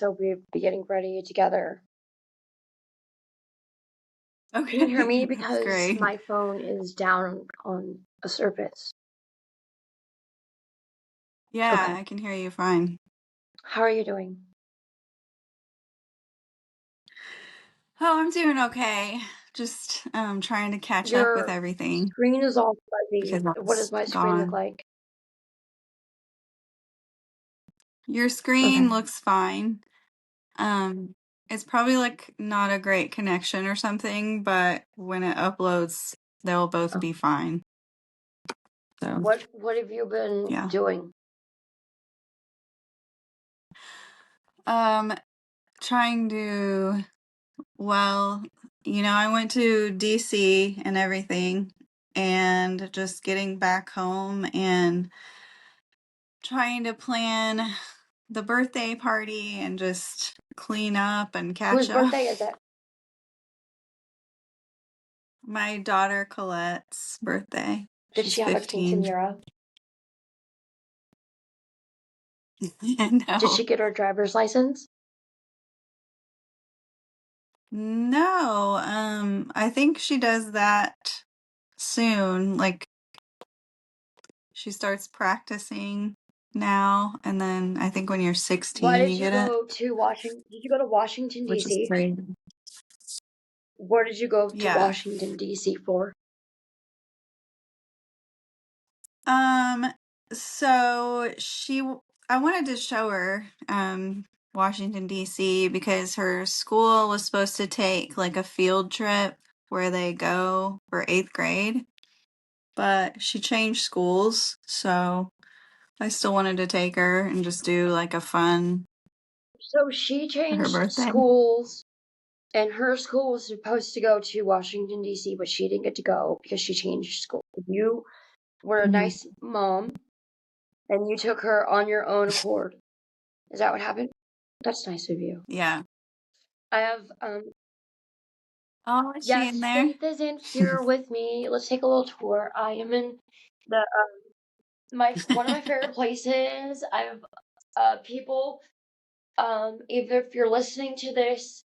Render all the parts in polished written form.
so we'll be getting ready together. Okay. Can you hear me? That's Because great. my phone is down on a surface. Yeah, Okay. I can hear you fine. How are you doing? Oh, I'm doing okay. Just trying to catch up with Your everything screen is all fuzzy. because What does that's my screen look gone. like? Your Okay. screen looks fine. Um, it's probably like not a great connection or something, but when it uploads, they'll both be fine. So, What have you been yeah. doing? Trying to, well, I went to DC and everything, and just getting back home and trying to plan the birthday party and just clean up and Whose catch up. birthday is it? My daughter Colette's birthday. Did She's she have a 15. quinceanera? No. Did she get her driver's license? No, I think she does that soon. Like, she starts practicing now, and then I think when you're Why 16, did you you get it, go to Washington? Did you go to Washington, which is D.C.? great. Where did you go to Yeah. Washington, D.C. for? So I wanted to show her, Washington, D.C. because her school was supposed to take like a field trip where they go for 8th grade, but she changed schools, so I still wanted to take her and just do like a fun So she for her changed birthday. schools, and her school was supposed to go to Washington, D.C., but she didn't get to go because she changed school. You were a Mhm. nice mom, and you took her on your own accord. Is that what happened? That's nice of you. Yeah. I have, Oh, is she in yes, there? Faith is in here with me. Let's take a little tour. I am in the, one of my favorite places. I have, people, either if you're listening to this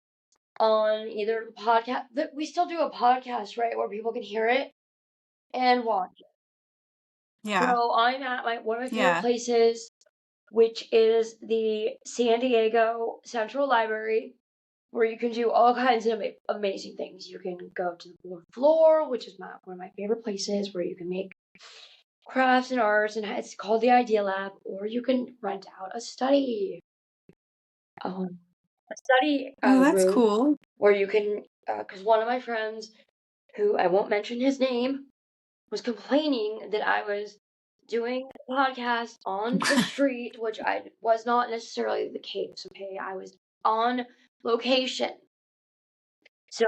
on either the podcast, we still do a podcast, right, where people can hear it and watch it. Yeah. So I'm at one of my favorite Yeah. places, which is the San Diego Central Library, where you can do all kinds of amazing things. You can go to the fourth floor, which is one of my favorite places, where you can make crafts and arts, and it's called the Idea Lab, or you can rent out a study um, Oh, that's room cool. where you can, because one of my friends, who I won't mention his name, was complaining that I was doing a podcast on the street, which I was not necessarily the case. Okay, I was on location, so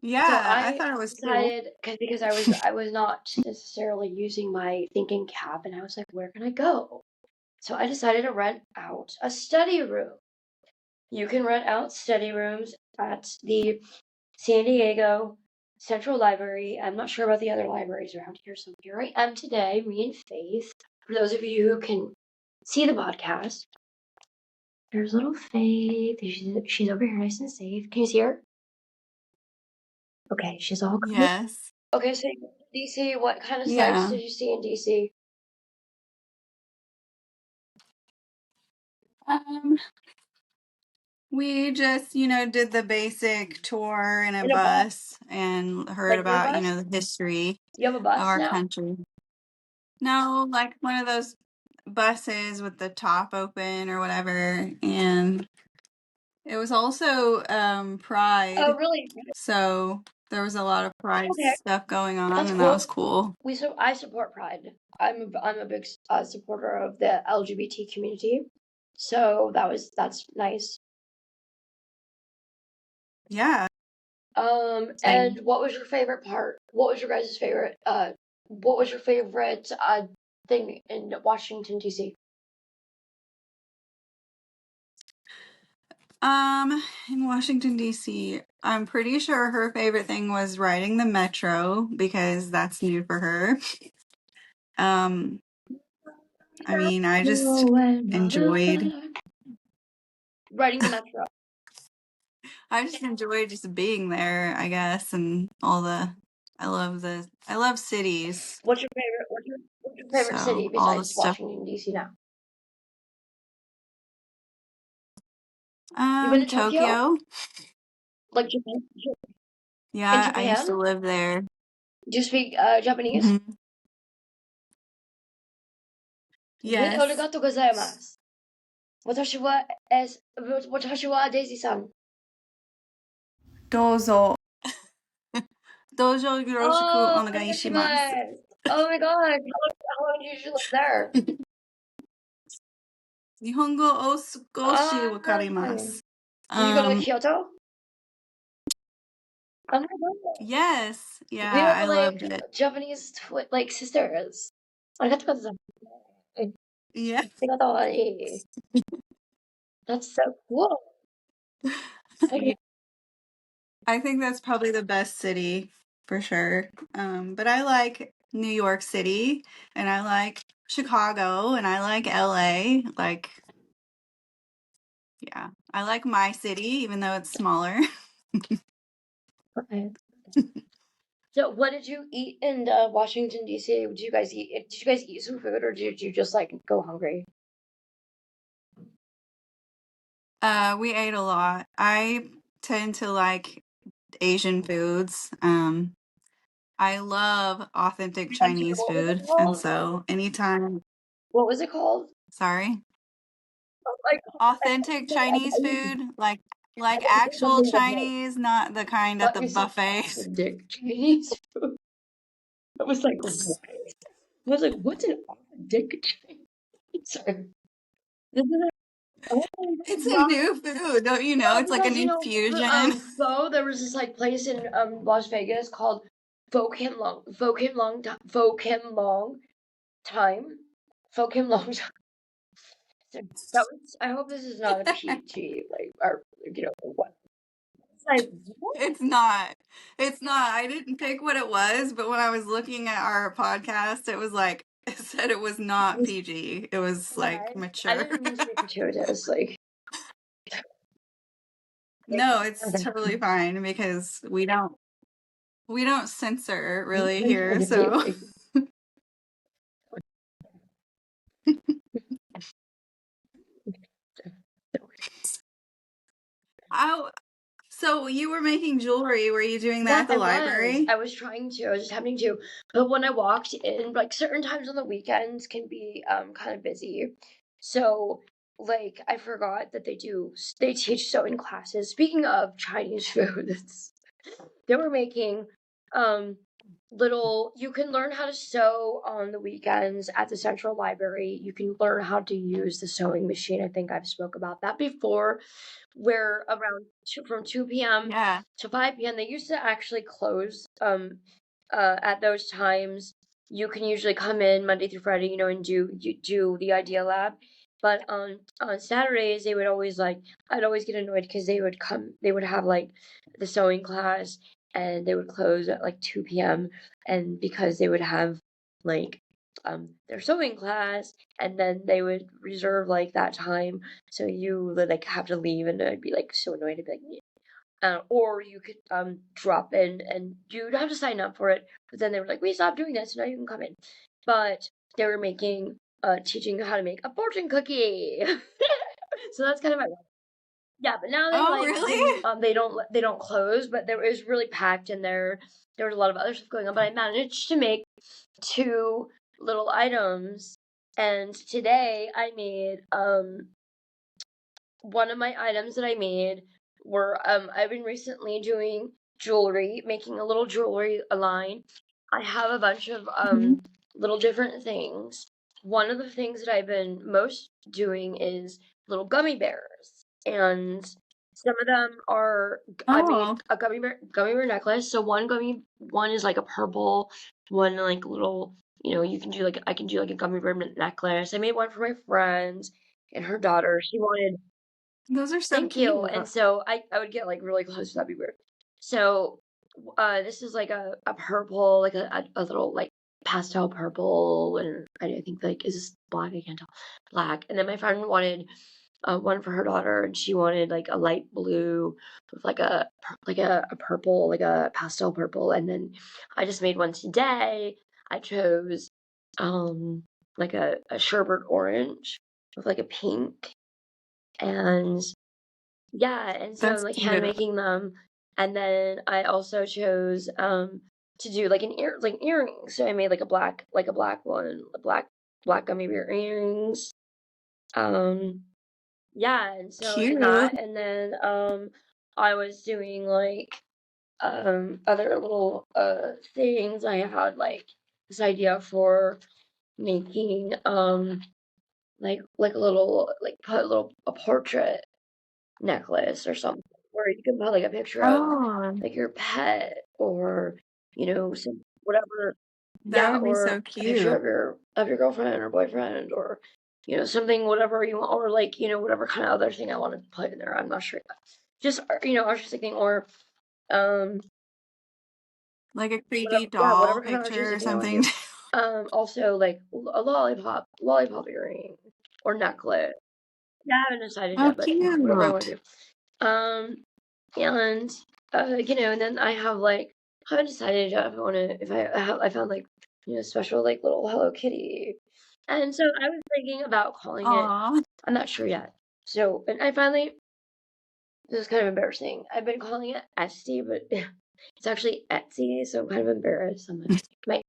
Yeah, I I thought it was cool. decided because I was not necessarily using my thinking cap, and I was like, where can I go? So I decided to rent out a study room. You can rent out study rooms at the San Diego Central Library. I'm not sure about the other libraries around here, so here I am today, me and Faith. For those of you who can see the podcast, there's little Faith. She's over here nice and safe. Can you see her? Okay, she's all good. Yes. Okay, so DC, what kind of sites Yeah. did you see in DC? Um, we just, did the basic tour in a In a bus? bus and heard Like your about, bus? the history You have a of bus our now? country. No, like one of those buses with the top open or whatever. And it was also Oh, Pride. really? So there was a lot of Pride Okay, stuff going on, that's and that was cool. cool. I support Pride. I'm a big supporter of the LGBT community, so that's nice. Yeah. And Same. what was your favorite part? What was your guys' favorite? What was your favorite thing in Washington D.C.? In Washington, D.C., I'm pretty sure her favorite thing was riding the metro because that's new for her. I mean, I just enjoyed riding the metro. I just enjoy just being there, I guess, and all the. I love cities. What's your favorite city So all the besides stuff. Washington D.C. now? You been to Tokyo? Tokyo. Like Japan? In Yeah, I used to Japan? live there. Do you speak Japanese? Hmm. Yes. ありがとうございます。私はデイジーさん。どうぞ。どうぞよろしくお Oh, 願いします。Oh my god, how long did you live there? 日本語を少しわかります。Did you go to Kyoto? Oh my god. Yes. We Yeah, have I like loved it. Japanese like sisters. ありがとうございます。 Yeah. ありがとう。That's so cool. Okay. I think that's probably the best city for sure. But I like New York City and I like Chicago and I like LA. Like, yeah, I like my city, even though it's smaller. Okay. So, what did you eat in Washington D.C.? Did you guys eat some food, or did you just like go hungry? We ate a lot. I tend to like Asian foods. I love authentic Chinese What was it food, and called? so anytime, What was it called? sorry, Oh my authentic Chinese food, like actual Chinese, not the kind at thought the you said buffets. dick Chinese food. I was like, what? I was like, what's an dick Chinese? Sorry. This is oh It's a my new food, don't you know? God. It's like an Because for infusion. pho, there was this like place in Las Vegas called Fo Kim Long Fo Kim Long Fo Kim Long Time. Fo Kim Long Time. So that was. I hope this is not a PG like or what. It's like what? It's not. It's not. I didn't pick what it was, but when I was looking at our podcast, it was like it said it was not PG. It was like I mature. didn't mean to be gratuitous. Like No, it's totally fine because we don't censor really here, so I so you were making jewelry. Were you doing that Yeah, at the library? I was trying to. I was just happening to. But when I walked in, like certain times on the weekends can be kind of busy. So like I forgot that they teach sewing classes. Speaking of Chinese food, they were making um little you can learn how to sew on the weekends at the Central Library. You can learn how to use the sewing machine. I think I've spoke about that before, where from 2 p.m. Yeah. to 5 p.m. they used to actually close at those times. You can usually come in Monday through Friday, and do the Idea Lab. But on Saturdays they would always I'd always get annoyed because they would have like the sewing class, and they would close at like 2 p.m. and because they would have like their sewing class, and then they would reserve like that time, so you would like have to leave, and I'd be like so annoyed. I'd be like, or you could drop in and you'd have to sign up for it, but then they were like, we stopped doing that, so now you can come in. But they were teaching how to make a fortune cookie. So that's kind of my yeah, but now Oh, really? they don't close, but there is really packed in there. There was a lot of other stuff going on, but I managed to make two little items, and today I made one of my items that I made were I've been recently doing jewelry, making a little jewelry line. I have a bunch of Mhm. little different things. One of the things that I've been most doing is little gummy bears, and some of them are I made Oh, a gummy bear necklace. So one is like a purple one, like little, you can do like I can do like a gummy bear necklace. I made one for my friend and her daughter. She wanted. those are so Thank you. cute. And so I would get like really close to, that'd be weird. So this is like a purple, like a little like pastel purple, and I think like is this black? I can't tell. Black. And then my friend wanted one for her daughter, and she wanted like a light blue with like a purple, like a pastel purple. And then I just made one today. I chose like a sherbet orange with like a pink. And yeah, and so I'm That's like hand cute. making them. And then I also chose to do like earrings. So I made like a black one, black gummy bear earrings. Um yeah, and so I did Cute. that. And then I was doing like other little things. I had like this idea for making like a little, like put a little a portrait necklace or something where you can put like a picture of Oh, like your pet, or some whatever. that Yeah, would be so or a picture cute. of your girlfriend or boyfriend, or something, whatever you want, or like whatever kind of other thing I wanted to put in there. I'm not sure. Just artistic thing, or um Like a creepy whatever, yeah, doll whatever kind of picture or artistic thing I want to something. do. Also like a lollipop earring or necklace. Yeah, I haven't decided Oh, yet, but whatever I want cute. to do. And and then I have like, I haven't decided yet if I want to, if I found like special like little Hello Kitty, and so I was thinking about calling it. Aw, I'm not sure yet. So, and I finally, this is kind of embarrassing. I've been calling it Etsy, but it's actually Etsy, so I'm kind of embarrassed. I'm like,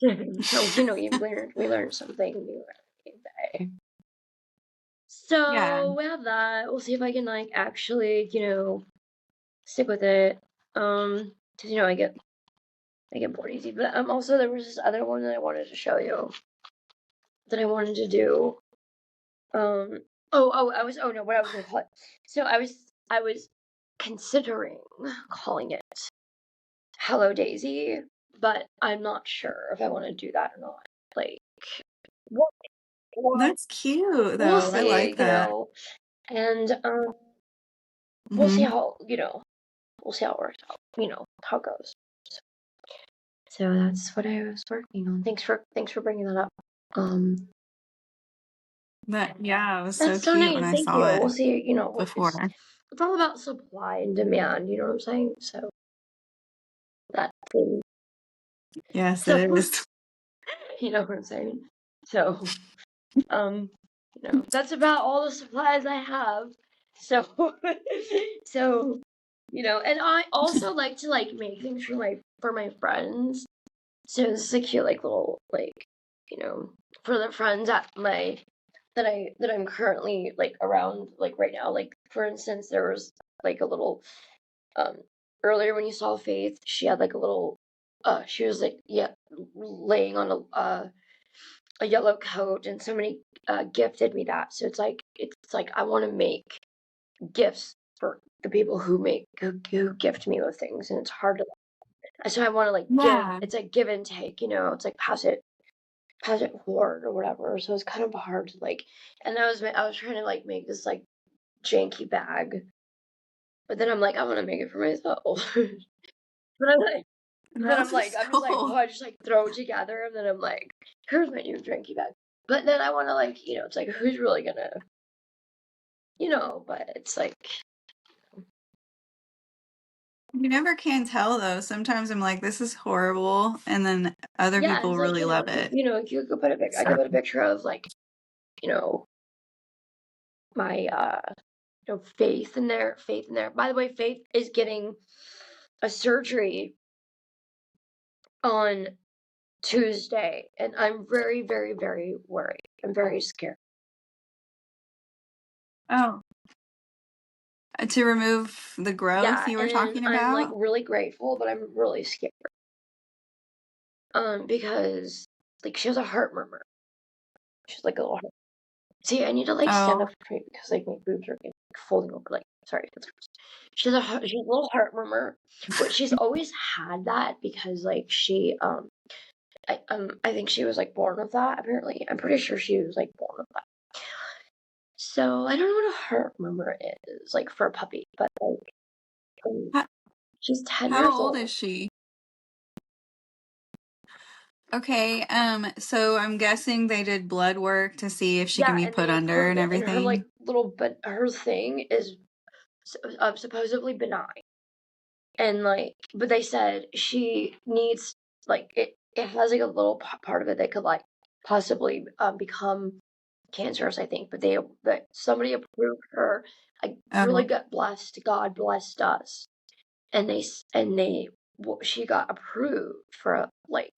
so we learned something new every day. yeah. So we have that. We'll see if I can like actually stick with it. Because I get bored easy. But also there was this other one that I wanted to show you that I wanted to do. I was, oh no, what I was gonna call it. So I was considering calling it Hello Daisy, but I'm not sure if I want to do that or not. Like, we'll, we'll, That's cute, we'll though. I see, like that. and we'll see Hmm. how we'll see how it works out. How it goes. So that's what I was working on. Thanks for bringing that up. Um, Yeah, it was so that's so cute when nice. I Thank saw you. it We'll see. before. It's all about supply and demand. You know what I'm saying? So that thing. Yes, So it is. you know what I'm saying. So um, that's about all the supplies I have. So so and I also like to like make things for my friends. So this is a cute like little like for the friends at my that I'm currently like around like right now. Like for instance, there was like a little um earlier when you saw Faith, she had like a little she was like laying on a yellow coat, and somebody gifted me that. So it's like I want to make gifts for the people who gift me with things, and it's hard to, so I want to like give. Yeah, It's like give and take, it's like pass it forward or whatever. So it's kind of hard to like. And I was trying to like make this like janky bag, but then I'm like I want to make it for myself. but I'm like, that was I'm just like, oh, so. I just like throw it together, and then I'm like, here's my new janky bag. But then I want to like, it's like who's really gonna, But it's like, You never can tell, though. Sometimes I'm like, this is horrible, and then other yeah, people it's like really love you it. you could put a pic. I So, could put a picture of like, you know, my Faith in there. By the way, Faith is getting a surgery on Tuesday, and I'm very, very, very worried. I'm very scared. oh, to remove the growth Yeah, you were and talking I'm like about? really grateful, but I'm really scared. Because like she has a heart murmur. She's like a little heart. See, I need to like stand up Oh, straight because like my boobs are like, folding over. Like, sorry, that's gross. She has a little heart murmur, but she's always had that because like she I think she was like born with that. Apparently, I'm pretty sure she was like born with that. So I don't know what a heart murmur is like for a puppy, but like how, she's 10 how years old old. is she? Okay, so I'm guessing they did blood work to see if she can Yeah, be and they put had put under and in her like everything. little, but her thing is supposedly benign. And like, but they said she needs like it has like a little part of it that could like possibly become cancerous, I think. But somebody approved her. I really got blessed. God blessed us, and she got approved for like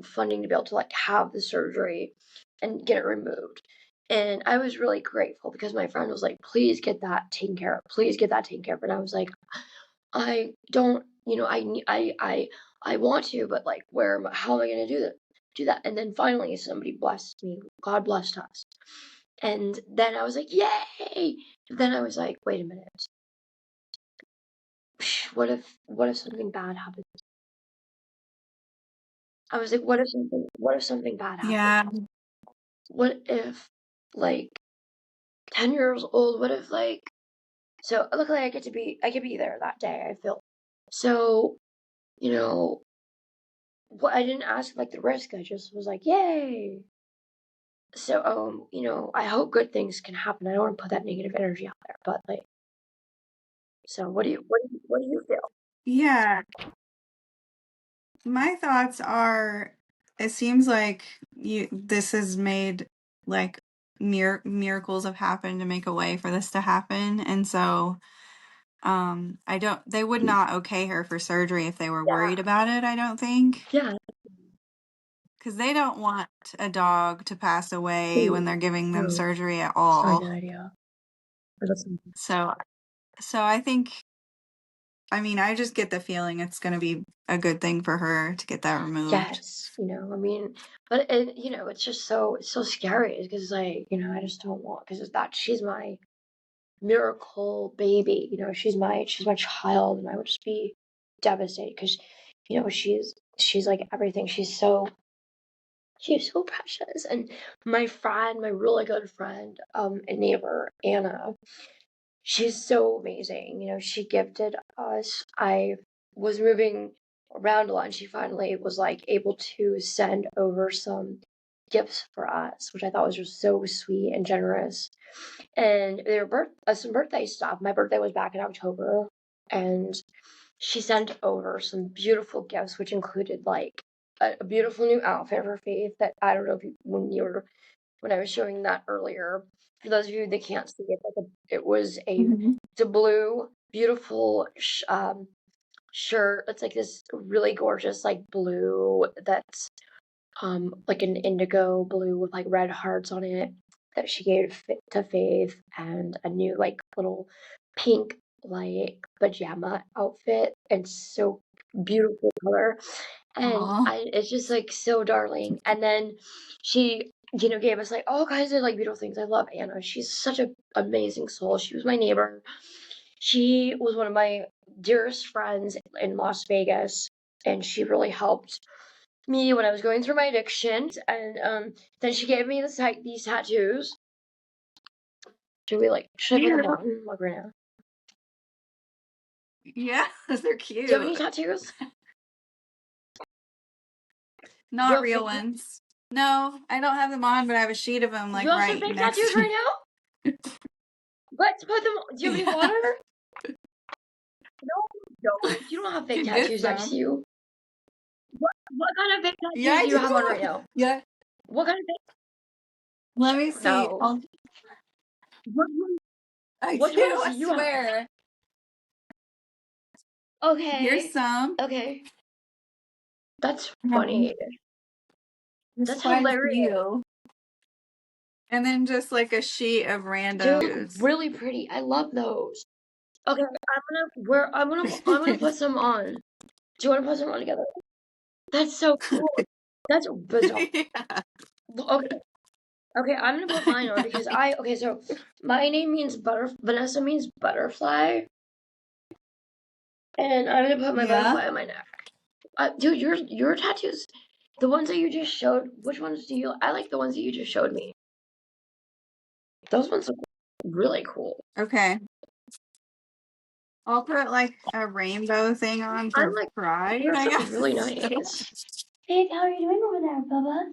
funding to be able to like have the surgery and get it removed. And I was really grateful because my friend was like, please get that taken care of. Please get that taken care of. And I was like, I don't, I want to, but like, how am I going to do that? And then finally somebody blessed me. God blessed us. And then I was like, yay. Then I was like, wait a minute. What if something bad happens? I was like, what if something bad happens? Yeah. What if like 10 years old? What if like, so luckily I could be there that day, I feel. So, what I didn't ask like the risk, I just was like, yay. So, I hope good things can happen. I don't want to put that negative energy out there, but like, so what do you feel? Yeah. My thoughts are, it seems like this has made like miracles have happened to make a way for this to happen. And so they would not okay her for surgery if they were worried about it, I don't think. Yeah. Because they don't want a dog to pass away when they're giving them surgery at all. It's not a good idea. So I think, I mean, I just get the feeling it's going to be a good thing for her to get that removed. Yes, I mean, but it's just it's so scary because like, I just don't want, because she's my miracle baby, she's my child, and I would just be devastated because, she's like everything. She's so precious. And my friend, my really good friend, and neighbor, Anna, she's so amazing. She gifted us. I was moving around a lot, and she finally was like able to send over some gifts for us, which I thought was just so sweet and generous. And they were some birthday stuff. My birthday was back in October, and she sent over some beautiful gifts, which included like a beautiful new outfit for Faith that I don't know if when I was showing that earlier. For those of you that can't see it, it was it's a blue, beautiful shirt. It's like this really gorgeous like blue that's like an indigo blue with like red hearts on it that she gave to Faith, and a new like little pink like pajama outfit, and so beautiful color. And it's just like so darling. And then she, gave us like all kinds of like beautiful things. I love Anna. She's such an amazing soul. She was my neighbor. She was one of my dearest friends in Las Vegas, and she really helped me when I was going through my addiction. And then she gave me these tattoos. Should I put them on like right now? Yeah, they're cute. Do you have any tattoos? Not real ones. No, I don't have them on, but I have a sheet of them like you have right some fake next tattoos to right now? Let's put them. Do you have any water? No, you don't have fake tattoos next to you. What kind of fake tattoos do you have on right now? Yeah. What kind of fake? Let me see. No. I swear. Okay. Here's some. Okay. That's funny. That's hilarious. And then just like a sheet of random. They're really pretty. I love those. Okay, I'm gonna put some on. Do you want to put some on together? That's so cool. That's bizarre. Yeah. Okay, I'm gonna put mine on because so my name means Vanessa means butterfly. And I'm gonna put my butterfly on my neck. Dude, your tattoos, the ones that you just showed, which ones do you? I like the ones that you just showed me. Those ones look really cool. Okay. I'll put like a rainbow thing on for pride, I guess. Really nice. Hey, how are you doing over there, Bubba?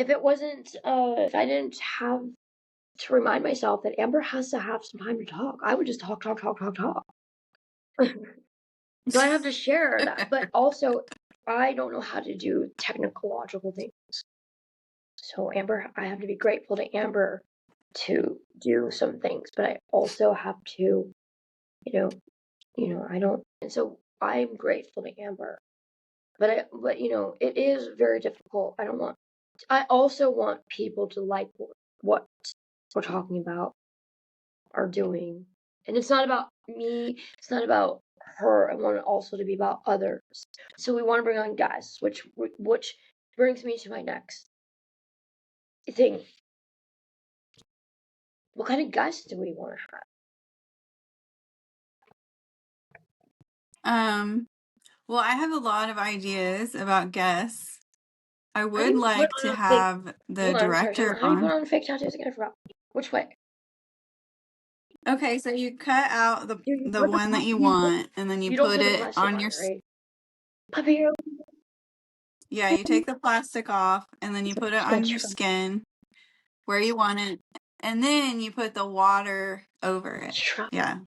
if it wasn't, if I didn't have to remind myself that Amber has to have some time to talk, I would just talk, talk, talk, talk, talk. So I have to share that. But also, I don't know how to do technological things. So Amber, I have to be grateful to Amber to do some things, but I also have to, I don't, and so I'm grateful to Amber. But it is very difficult. I also want people to like what we're talking about, are doing. And it's not about me, it's not about her. I want it also to be about others. So we want to bring on guests, which brings me to my next thing. What kind of guests do we want to have? Well, I have a lot of ideas about guests. I How do would you put like to on a fake? have the Hold on, sorry. director How do you put on. on fake tattoos again? I forgot. Which way? Okay, so you cut out You the put one that you want, and then you you don't put put the it plastic on on your, it, right? Puppy, yeah, you take the plastic off, and then you put it on that's your right. skin where you want it, and then you put the water over it. That's right. Yeah.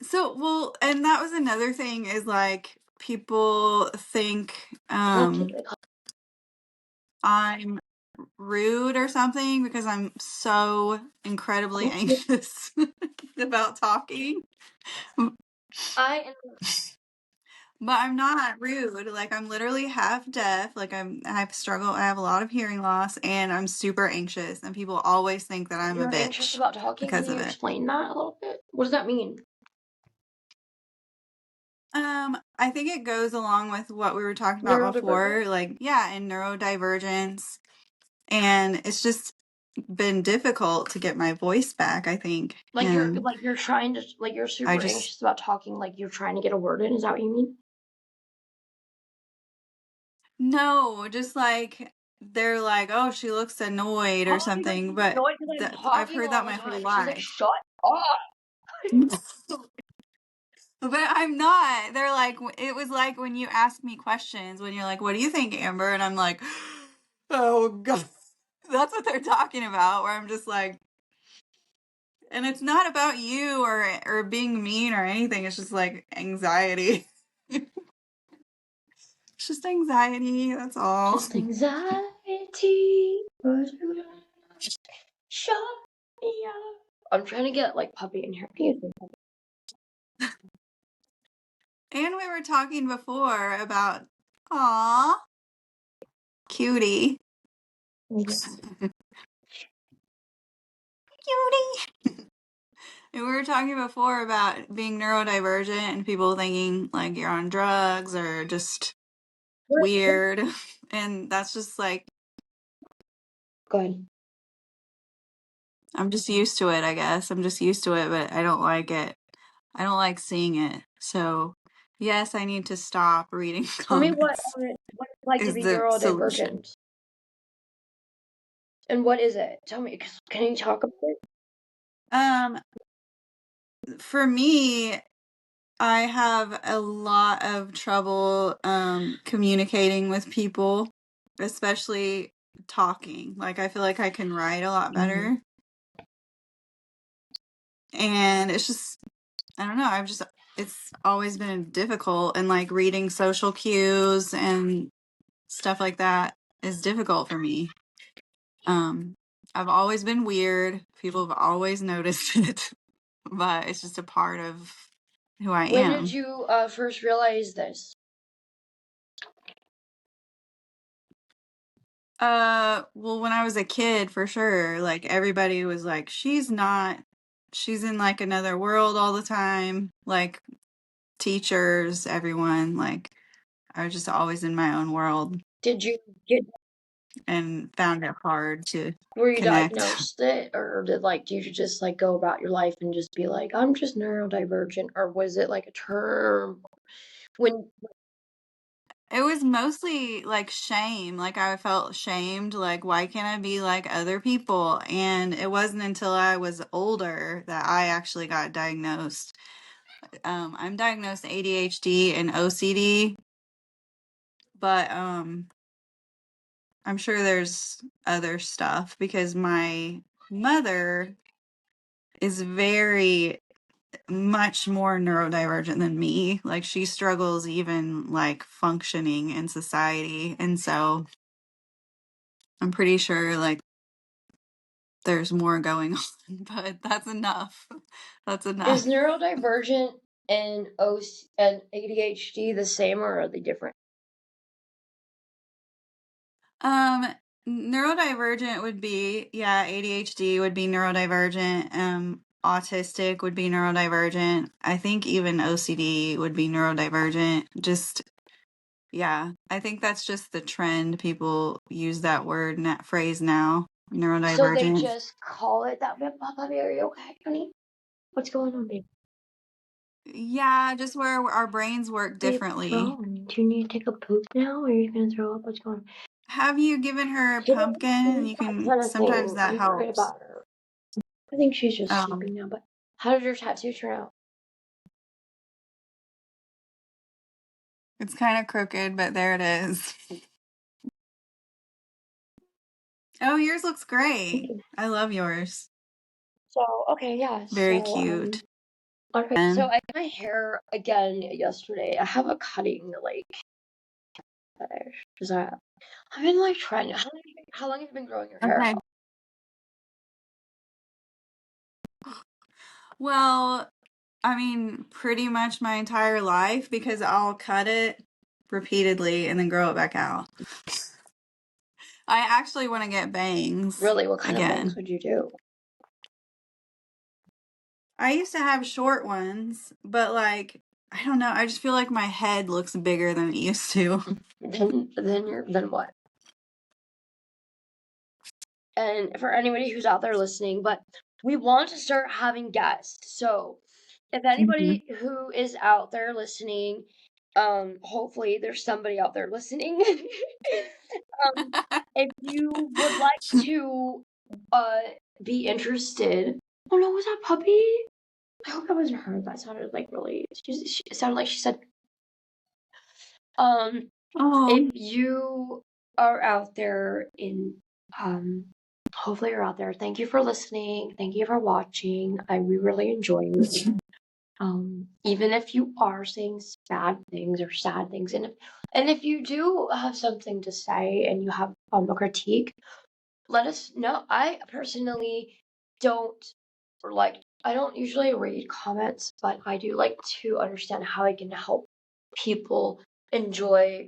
So, well, and that was another thing is like people think I'm rude or something because I'm so incredibly anxious about talking. I But I'm not rude. Like I'm literally half deaf. Like I have a lot of hearing loss and I'm super anxious and people always think that I'm a You're anxious bitch about talking. Can because you of it. explain that a little bit? What does that mean? I think it goes along with what we were talking about Neurodivergent. before, like yeah, in neurodivergence. And it's just been difficult to get my voice back, I think. And You're trying to you're I super just anxious about talking. Like you're trying to get a word in. Is that what you mean? no, just like they're like, oh, she looks annoyed or Oh, you're something, but annoyed because I'm I've talking heard all that the my whole time. She's like, life. shut up. But I'm not. They're like, it was like when you ask me questions, when you're like, what do you think, Amber? And I'm like, oh, God. That's what they're talking about, where I'm just like, and it's not about you or being mean or anything. It's just like anxiety. It's just anxiety. That's all. Just anxiety. Shut me up. I'm trying to get like puppy in here. And we were talking before about, aw, cutie. Cutie. And we were talking before about being neurodivergent and people thinking like you're on drugs or just weird. And that's just like, Go ahead. I'm just used to it, I guess. I'm just used to it, but I don't like it. I don't like seeing it. So, yes, I need to stop reading Tell me comments, what it's like to is be the solution. neurodivergent. And what is it? Tell me. Can you talk about it? Um, for me, I have a lot of trouble communicating with people, especially talking. Like I feel like I can write a lot better. And it's just I don't know, it's always been difficult and like reading social cues and stuff like that is difficult for me. I've always been weird. People have always noticed it, but it's just a part of who I When did am. you first realize this? Well, when I was a kid, for sure, like everybody was like, she's in like another world all the time. Like teachers, everyone, like I was just always in my own world Did you get and found it hard to were you connect. diagnosed it, or did you just like go about your life and just be like, I'm just neurodivergent, or was it like a term when It was mostly like shame. Like I felt shamed. Like, why can't I be like other people? And it wasn't until I was older that I actually got diagnosed. I'm diagnosed ADHD and OCD, but I'm sure there's other stuff because my mother is very much more neurodivergent than me. Like she struggles even like functioning in society. And so I'm pretty sure like there's more going on, but that's enough. That's enough. Is neurodivergent and ADHD the same, or are they different? Neurodivergent would be, yeah, ADHD would be neurodivergent. Autistic would be neurodivergent. I think even OCD would be neurodivergent. Just, yeah, I think that's just the trend. People use that word and that phrase now, neurodivergent. So they just call it that. Bobby, are you okay, honey? What's going on, babe? Yeah, just where our brains work differently. Do you need to take a poop now, or are you gonna throw up? What's going on? Have you given her a pumpkin? And you can sometimes that I'm helps. worried about her. I think she's just sleeping now. But how did your tattoo turn out? It's kind of crooked, but there it is. Oh, yours looks great. I love yours. So, okay, yeah. Very so, cute. Okay, so I did my hair again yesterday. I have a cutting like fetish. I've been like trying. How long have you been growing your hair out? Well, I mean, pretty much my entire life because I'll cut it repeatedly and then grow it back out. I actually want to get bangs. Really, what kind again. of bangs would you do? I used to have short ones, but like, I don't know. I just feel like my head looks bigger than it used to. Then what? And for anybody who's out there listening, but we want to start having guests. So if anybody who is out there listening, hopefully there's somebody out there listening. If you would like to be interested. Oh no, was that puppy? I hope that wasn't her. That sounded like really it sounded like she said if you are out there in hopefully you're out there. Thank you for listening. Thank you for watching. We really enjoy it. Even if you are saying bad things or sad things, and if you do have something to say and you have a critique, let us know. I personally don't I don't usually read comments, but I do like to understand how I can help people enjoy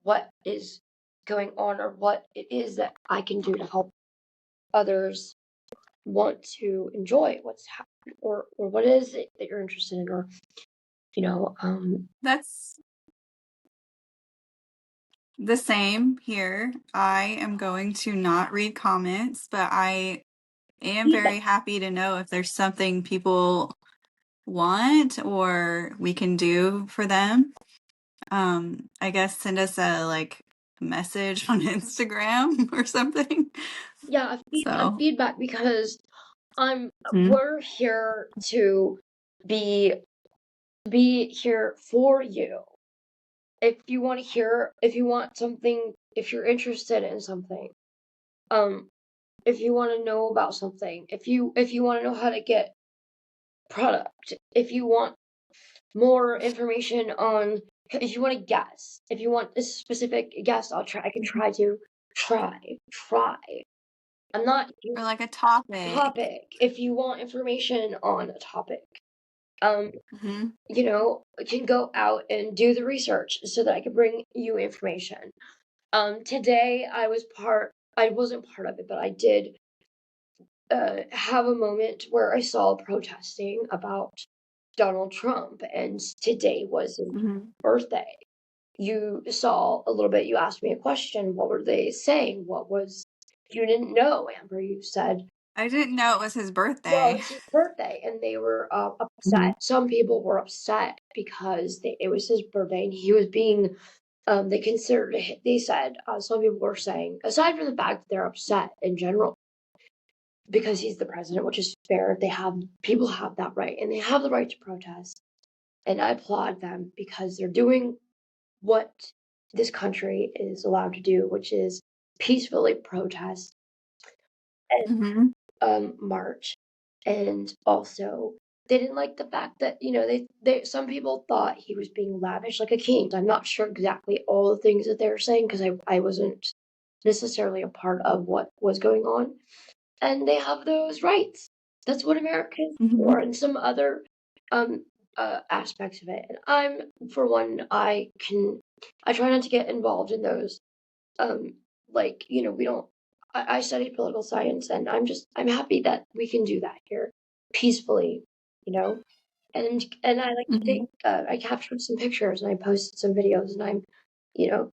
what is going on or what it is that I can do to help others want to enjoy what's happening or what is it that you're interested in, or That's the same here. I am going to not read comments, but I am very happy to know if there's something people want or we can do for them. I guess send us a message on Instagram or something. Yeah, a feedback, because we're here to be here for you. If you want to hear, if you want something, if you're interested in something, if you want to know about something, if you want to know how to get product, if you want more information on, if you want to guess, if you want a specific guess, I can try to try. I'm not Or like a topic. If you want information on a topic, can go out and do the research so that I can bring you information. Today I wasn't part of it, but I did have a moment where I saw protesting about Donald Trump, and today was his birthday. You saw a little bit, you asked me a question. What were they saying? You didn't know, Amber. You said, I didn't know it was his birthday. Well, it's his birthday, and they were upset. Some people were upset because it was his birthday, and he was being, they said, some people were saying, aside from the fact that they're upset in general, because he's the president, which is fair, people have that right, and they have the right to protest, and I applaud them because they're doing what this country is allowed to do, which is peacefully protest and march. And also, they didn't like the fact that, you know, they some people thought he was being lavish like a king. I'm not sure exactly all the things that they were saying because I wasn't necessarily a part of what was going on. And they have those rights. That's what America is for, and some other um aspects of it. And for one, I try not to get involved in those. Um, like, you know, we don't. I studied political science, and I'm happy that we can do that here peacefully, you know. And I like to think I captured some pictures and I posted some videos, and you know,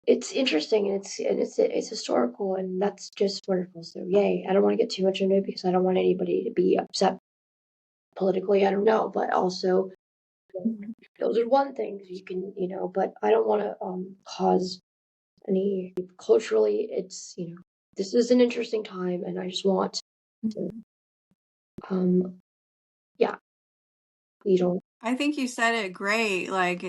it's interesting and it's historical, and that's just wonderful. So yay! I don't want to get too much into it because I don't want anybody to be upset politically. I don't know, but also those are one thing you can, you know, but I don't want to cause any culturally. It's, you know, this is an interesting time, and I just want to, yeah, we don't. I think you said it great. Like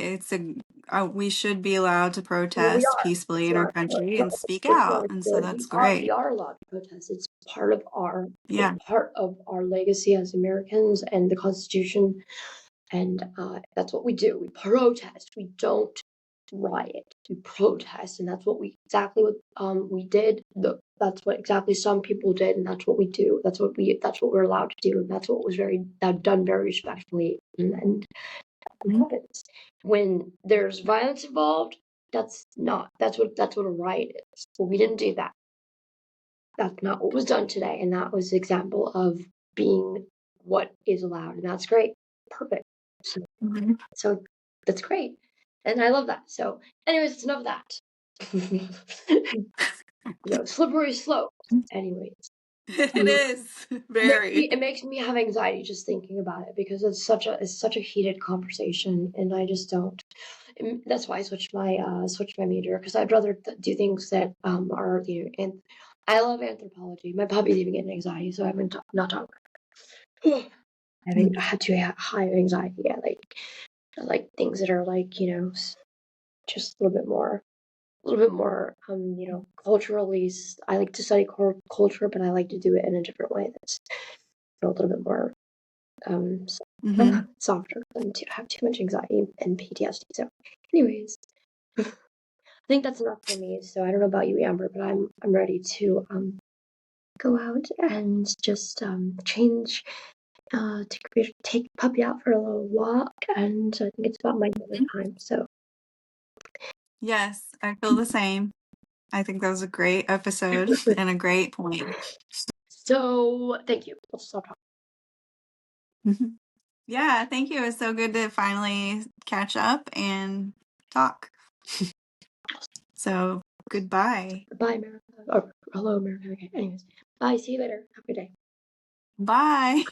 we should be allowed to Well, we protest are. peacefully It's in our not. country and speak It's out, not and so good. that's We great. are allowed to protest. It's part of our. Yeah. It's part of our legacy as Americans and the Constitution, and that's what we do. We protest. We don't riot. We protest, and that's what exactly what we did. That's what exactly some people did, and that's what we do. That's what we're allowed to do, and that's what was done very respectfully. And happens when there's violence involved. That's what a riot is. But we didn't do that. That's not what was done today, and that was an example of being what is allowed, and that's great. Perfect. So that's great, and I love that. So, anyways, it's enough of that. Slippery slope. Anyways, It is very. it makes me have anxiety just thinking about it because it's such a heated conversation, and I just don't. And that's why I switched my major because I'd rather do things that are, you know, and I love anthropology. My puppy's even getting anxiety, so I've been not talking. I had to high anxiety. I like things that are like, you know, just a little bit more, you know, culturally. I like to study culture, but I like to do it in a different way that's a little bit more um, softer than to have too much anxiety and PTSD. So, anyways, I think that's enough for me. So I don't know about you, Amber, but I'm ready to go out and just change. Take puppy out for a little walk, and I think it's about my dinner time. So Yes, I feel the same. I think that was a great episode and a great point. so thank you. Let's stop talking. Yeah, thank you. It was so good to finally catch up and talk. So goodbye. Bye, America. Or hello, America. Okay. Anyways, bye. See you later. Have a good day. Bye.